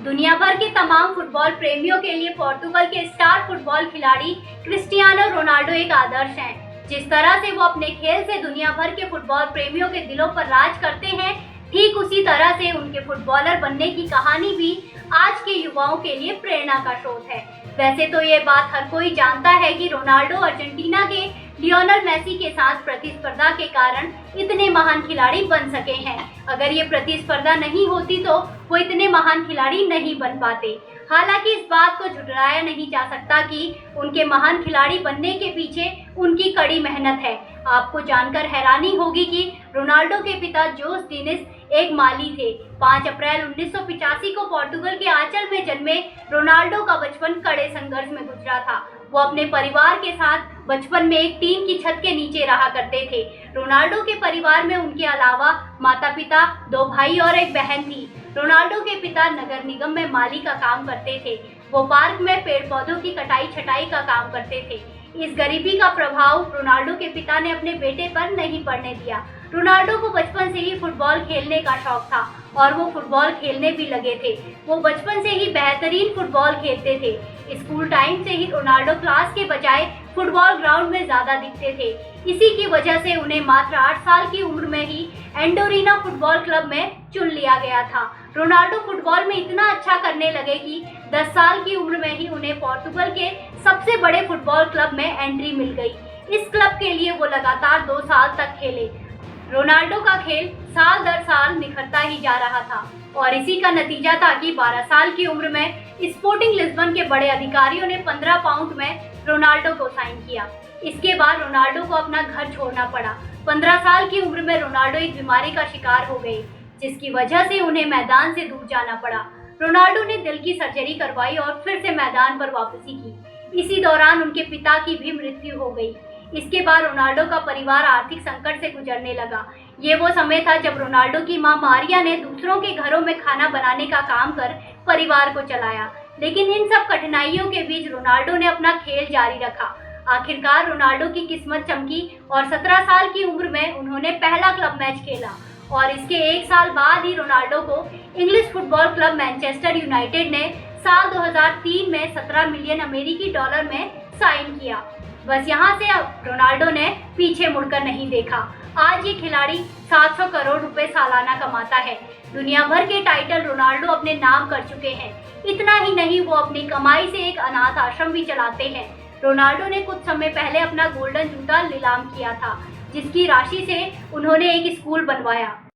दुनिया भर के तमाम फुटबॉल प्रेमियों के लिए पोर्तुगल के स्टार फुटबॉल खिलाड़ी क्रिस्टियानो रोनाल्डो एक आदर्श हैं। जिस तरह से वो अपने खेल से दुनिया भर के फुटबॉल प्रेमियों के दिलों पर राज करते हैं, ठीक उसी तरह से उनके फुटबॉलर बनने की कहानी भी आज के युवाओं के लिए प्रेरणा का स्रोत है। वैसे तो ये बात हर कोई जानता है कि रोनाल्डो अर्जेंटीना के लियोनेल मेसी के साथ प्रतिस्पर्धा के कारण इतने महान खिलाड़ी बन सके हैं। अगर ये प्रतिस्पर्धा नहीं होती तो वो इतने महान खिलाड़ी नहीं बन पाते। हालांकि इस बात को झुठलाया नहीं जा सकता कि उनके महान खिलाड़ी बनने के पीछे उनकी कड़ी मेहनत है। आपको जानकर हैरानी होगी कि रोनाल्डो के पिता जोस डीनिस एक माली थे। 5 अप्रैल 1985 को पोर्तुगल के आंचल में जन्मे रोनाल्डो का बचपन कड़े संघर्ष में गुजरा था। वो अपने परिवार के साथ बचपन में एक टीन की छत के नीचे रहा करते थे। रोनाल्डो के परिवार में उनके अलावा माता-पिता, 2 भाई और एक बहन थी। रोनाल्डो के पिता नगर निगम में माली का काम करते थे। वो पार्क में पेड़ पौधों की कटाई छटाई का काम करते थे। इस गरीबी का प्रभाव रोनाल्डो के पिता ने अपने बेटे पर नहीं पड़ने दिया। रोनाल्डो को बचपन से ही फुटबॉल खेलने का शौक था और वो फुटबॉल खेलने भी लगे थे। वो बचपन से ही बेहतरीन फुटबॉल खेलते थे। स्कूल टाइम से ही रोनाल्डो क्लास के बजाय फुटबॉल ग्राउंड में ज्यादा दिखते थे। इसी की वजह से उन्हें मात्र 8 साल की उम्र में ही एंडोरिना फुटबॉल क्लब में चुन लिया गया था। रोनाल्डो फुटबॉल में इतना अच्छा करने लगे कि 10 साल की उम्र में ही उन्हें पोर्तुगल के सबसे बड़े फुटबॉल क्लब में एंट्री मिल गई। इस क्लब के लिए वो लगातार 2 साल तक खेले। रोनाल्डो का खेल साल दर साल निखरता ही जा रहा था और इसी का नतीजा था कि 12 साल की उम्र में स्पोर्टिंग लिस्बन के बड़े अधिकारियों ने 15 पाउंड में रोनाल्डो को साइन किया। इसके बाद रोनाल्डो को अपना घर छोड़ना पड़ा। 15 साल की उम्र में रोनाल्डो एक बीमारी का शिकार हो गए, जिसकी वजह से उन्हें मैदान से दूर जाना पड़ा। रोनाल्डो ने दिल की सर्जरी करवाई और फिर से मैदान पर वापसी की। इसी दौरान उनके पिता की भी मृत्यु हो गई। इसके बाद रोनाल्डो का परिवार आर्थिक संकट से गुजरने लगा। ये वो समय था जब रोनाल्डो की मां मारिया ने दूसरों के घरों में खाना बनाने का काम कर परिवार को चलाया। लेकिन इन सब कठिनाइयों के बीच रोनाल्डो ने अपना खेल जारी रखा। आखिरकार रोनाल्डो की किस्मत चमकी और 17 साल की उम्र में उन्होंने पहला क्लब मैच खेला और इसके 1 साल बाद ही रोनाल्डो को English football club Manchester United ने साल 2003 में 17 मिलियन अमेरिकी डॉलर में साइन किया। बस यहाँ से अब रोनाल्डो ने पीछे मुड़कर नहीं देखा। आज ये खिलाड़ी 700 करोड़ रुपए सालाना कमाता है। दुनिया भर के टाइटल रोनाल्डो अपने नाम कर चुके हैं। इतना ही नहीं, वो अपनी कमाई से एक अनाथ आश्रम भी चलाते हैं। रोनाल्डो ने कुछ समय पहले अपना गोल्डन जूता नीलाम किया था, जिसकी राशि से उन्होंने एक स्कूल बनवाया।